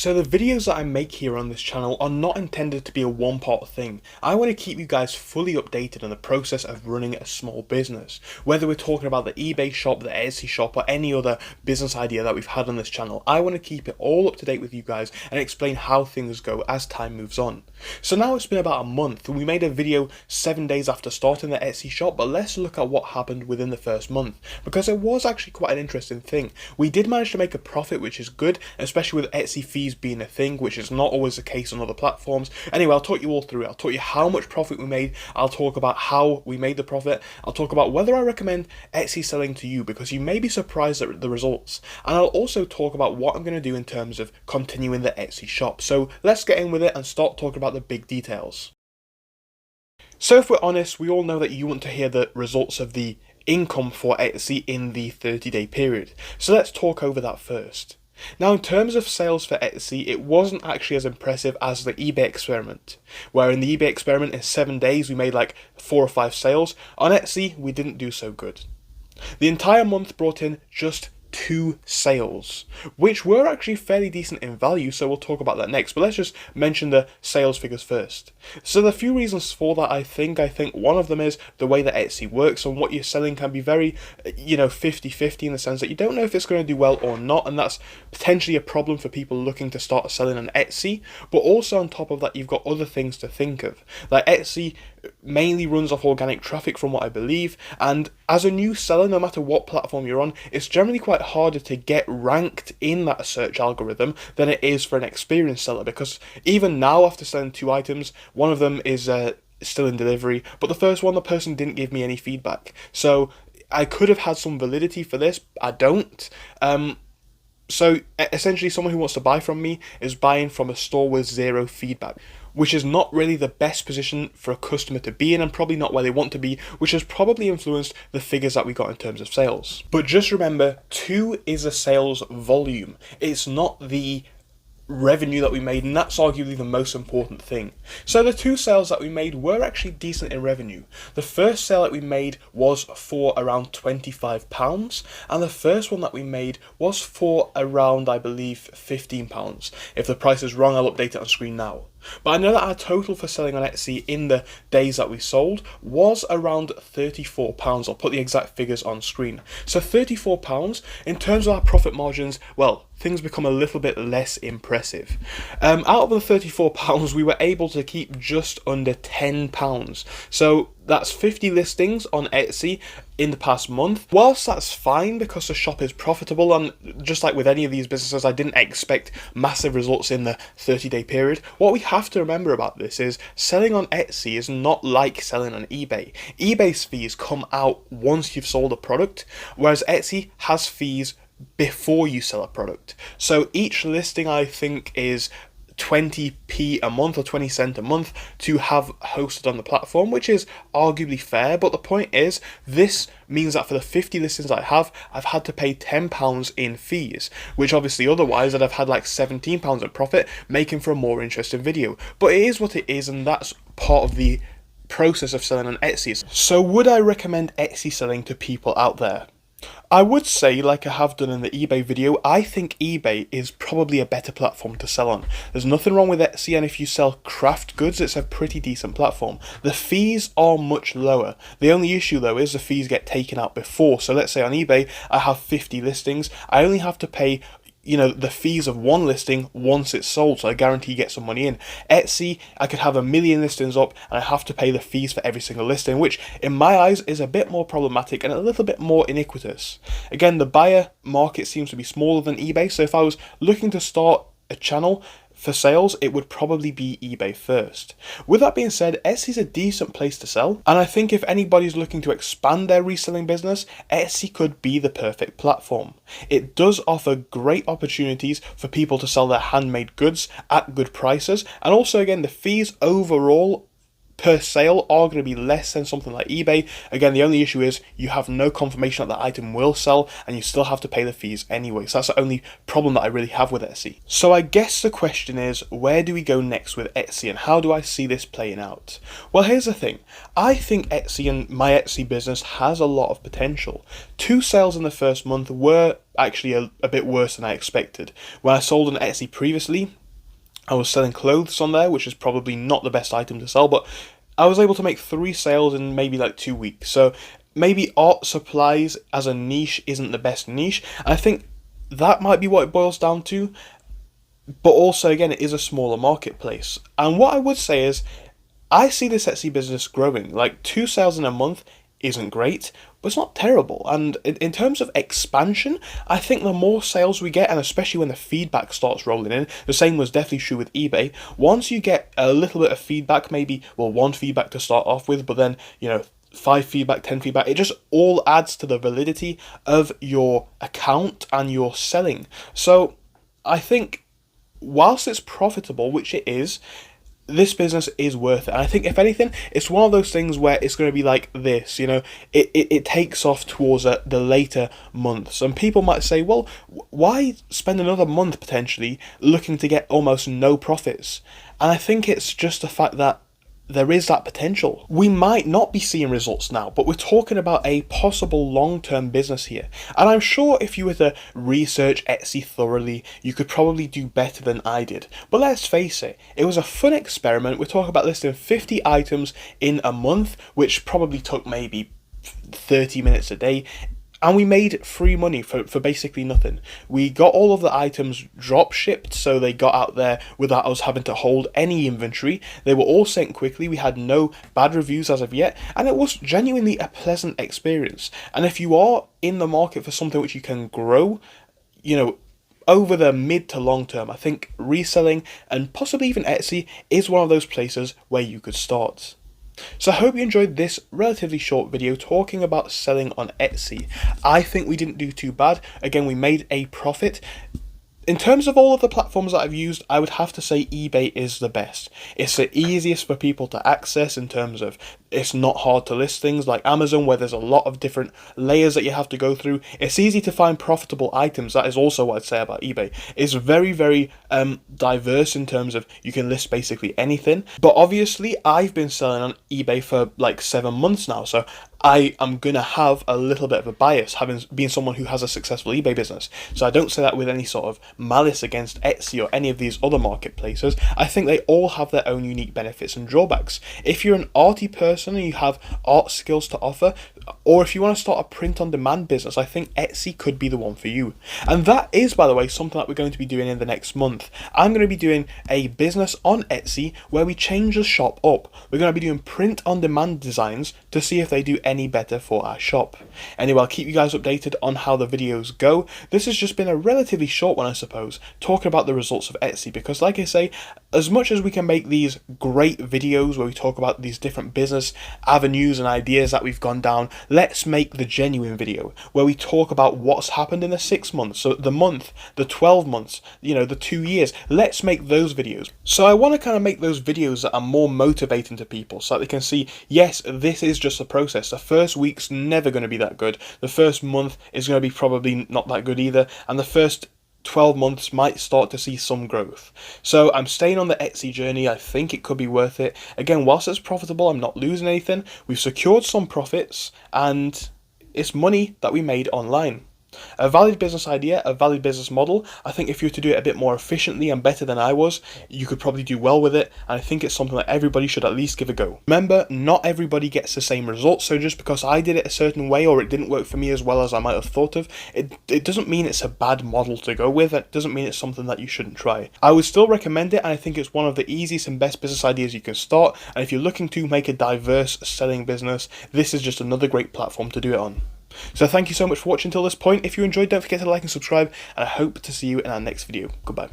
So the videos that I make here on this channel are not intended to be a one-part thing. I want to keep you guys fully updated on the process of running a small business. Whether we're talking about the eBay shop, the Etsy shop, or any other business idea that we've had on this channel, I want to keep it all up to date with you guys and explain how things go as time moves on. So now it's been about a month and we made a video 7 days after starting the Etsy shop, but let's look at what happened within the first month, because it was actually quite an interesting thing. We did manage to make a profit, which is good, especially with Etsy fees being a thing, which is not always the case on other platforms. Anyway, I'll talk you all through it. I'll talk you how much profit we made, I'll talk about how we made the profit, I'll talk about whether I recommend Etsy selling to you, because you may be surprised at the results, and I'll also talk about what I'm going to do in terms of continuing the Etsy shop. So let's get in with it and start talking about the big details. So if we're honest, we all know that you want to hear the results of the income for Etsy in the 30-day period. So let's talk over that first. Now, in terms of sales for Etsy, it wasn't actually as impressive as the eBay experiment, where in the eBay experiment in 7 days we made like 4 or 5 sales. On Etsy, we didn't do so good. The entire month brought in just 2 sales, which were actually fairly decent in value, so we'll talk about that next, but let's just mention the sales figures first. So there are a few reasons for that. I think one of them is the way that Etsy works, and what you're selling can be very 50-50 in the sense that you don't know if it's going to do well or not, and that's potentially a problem for people looking to start selling on Etsy. But also on top of that, you've got other things to think of. Like, Etsy mainly runs off organic traffic from what I believe, and as a new seller, no matter what platform you're on, it's generally quite harder to get ranked in that search algorithm than it is for an experienced seller, because even now, after selling 2 items, one of them is still in delivery, but the first one, the person didn't give me any feedback, so I could have had some validity for this. I don't. So essentially, someone who wants to buy from me is buying from a store with 0 feedback, which is not really the best position for a customer to be in, and probably not where they want to be, which has probably influenced the figures that we got in terms of sales. But just remember, 2 is a sales volume. It's not the revenue that we made, and that's arguably the most important thing. So the 2 sales that we made were actually decent in revenue. The first sale that we made was for around £25, and the first one that we made was for around, I believe, £15. If the price is wrong, I'll update it on screen now. But I know that our total for selling on Etsy in the days that we sold was around £34. I'll put the exact figures on screen. So £34, in terms of our profit margins, well, things become a little bit less impressive. Out of the £34, we were able to keep just under £10. So that's 50 listings on Etsy in the past month. Whilst that's fine because the shop is profitable, and just like with any of these businesses, I didn't expect massive results in the 30-day period. What we have to remember about this is selling on Etsy is not like selling on eBay. eBay's fees come out once you've sold a product, whereas Etsy has fees before you sell a product. So each listing, I think, is 20p a month or 20 cents a month to have hosted on the platform, which is arguably fair. But the point is, this means that for the 50 listings I have, I've had to pay £10 in fees, which obviously otherwise I'd have had like £17 in profit, making for a more interesting video. But it is what it is, and that's part of the process of selling on Etsy. So would I recommend Etsy selling to people out there? I would say, like I have done in the eBay video, I think eBay is probably a better platform to sell on. There's nothing wrong with Etsy, and if you sell craft goods, it's a pretty decent platform. The fees are much lower. The only issue though is the fees get taken out before. So let's say on eBay, I have 50 listings, I only have to pay the fees of 1 listing once it's sold, so I guarantee you get some money in. Etsy, I could have 1 million listings up and I have to pay the fees for every single listing, which in my eyes is a bit more problematic and a little bit more iniquitous. Again, the buyer market seems to be smaller than eBay, so if I was looking to start a channel for sales, it would probably be eBay first. With that being said, Etsy is a decent place to sell, and I think if anybody's looking to expand their reselling business, Etsy could be the perfect platform. It does offer great opportunities for people to sell their handmade goods at good prices, and also again, the fees overall per sale are going to be less than something like eBay. Again, the only issue is you have no confirmation that the item will sell and you still have to pay the fees anyway. So that's the only problem that I really have with Etsy. So I guess the question is, where do we go next with Etsy and how do I see this playing out? Well, here's the thing. I think Etsy and my Etsy business has a lot of potential. 2 sales in the first month were actually a bit worse than I expected. When I sold on Etsy previously, I was selling clothes on there, which is probably not the best item to sell, but I was able to make 3 sales in maybe like 2 weeks. So maybe art supplies as a niche isn't the best niche. I think that might be what it boils down to. But also, again, it is a smaller marketplace. And what I would say is, I see this Etsy business growing. Like, 2 sales in a month isn't great, but it's not terrible. And in terms of expansion, I think the more sales we get, and especially when the feedback starts rolling in, the same was definitely true with eBay. Once you get a little bit of feedback, maybe, well, 1 feedback to start off with, but then, 5 feedback, 10 feedback, it just all adds to the validity of your account and your selling. So I think whilst it's profitable, which it is, this business is worth it. And I think, if anything, it's one of those things where it's going to be like this, it takes off towards the later months. And people might say, well, why spend another month potentially looking to get almost no profits? And I think it's just the fact that there is that potential. We might not be seeing results now, but we're talking about a possible long-term business here. And I'm sure if you were to research Etsy thoroughly, you could probably do better than I did. But let's face it, it was a fun experiment. We're talking about listing 50 items in a month, which probably took maybe 30 minutes a day. And we made free money for basically nothing. We got all of the items drop shipped, so they got out there without us having to hold any inventory. They were all sent quickly. We had no bad reviews as of yet, and it was genuinely a pleasant experience. And if you are in the market for something which you can grow, over the mid to long term, I think reselling and possibly even Etsy is one of those places where you could start. So I hope you enjoyed this relatively short video talking about selling on Etsy. I think we didn't do too bad. Again, we made a profit. In terms of all of the platforms that I've used, I would have to say eBay is the best. It's the easiest for people to access in terms of it's not hard to list things like Amazon, where there's a lot of different layers that you have to go through. It's easy to find profitable items. That is also what I'd say about eBay. It's very, very diverse in terms of you can list basically anything. But obviously, I've been selling on eBay for like 7 months now, so I am going to have a little bit of a bias, having been someone who has a successful eBay business. So I don't say that with any sort of malice against Etsy or any of these other marketplaces. I think they all have their own unique benefits and drawbacks. If you're an arty person and you have art skills to offer, or if you want to start a print-on-demand business, I think Etsy could be the one for you. And that is, by the way, something that we're going to be doing in the next month. I'm going to be doing a business on Etsy where we change the shop up. We're going to be doing print-on-demand designs to see if they do any better for our shop. Anyway, I'll keep you guys updated on how the videos go. This has just been a relatively short one, I suppose, talking about the results of Etsy, because like I say, as much as we can make these great videos where we talk about these different business avenues and ideas that we've gone down, let's make the genuine video where we talk about what's happened in the 6 months, so the month, the 12 months, the 2 years. Let's make those videos. So I want to kind of make those videos that are more motivating to people so that they can see, yes, this is just a process. The first week's never going to be that good. The first month is going to be probably not that good either. And the first 12 months might start to see some growth. So I'm staying on the Etsy journey. I think it could be worth it. Again, whilst it's profitable, I'm not losing anything. We've secured some profits and it's money that we made online. A valid business idea, a valid business model. I think if you were to do it a bit more efficiently and better than I was, you could probably do well with it, and I think it's something that everybody should at least give a go. Remember, not everybody gets the same results, so just because I did it a certain way or it didn't work for me as well as I might have thought of, it doesn't mean it's a bad model to go with. It doesn't mean it's something that you shouldn't try. I would still recommend it, and I think it's one of the easiest and best business ideas you can start, and if you're looking to make a diverse selling business, this is just another great platform to do it on. So thank you so much for watching till this point. If you enjoyed, don't forget to like and subscribe, and I hope to see you in our next video. Goodbye.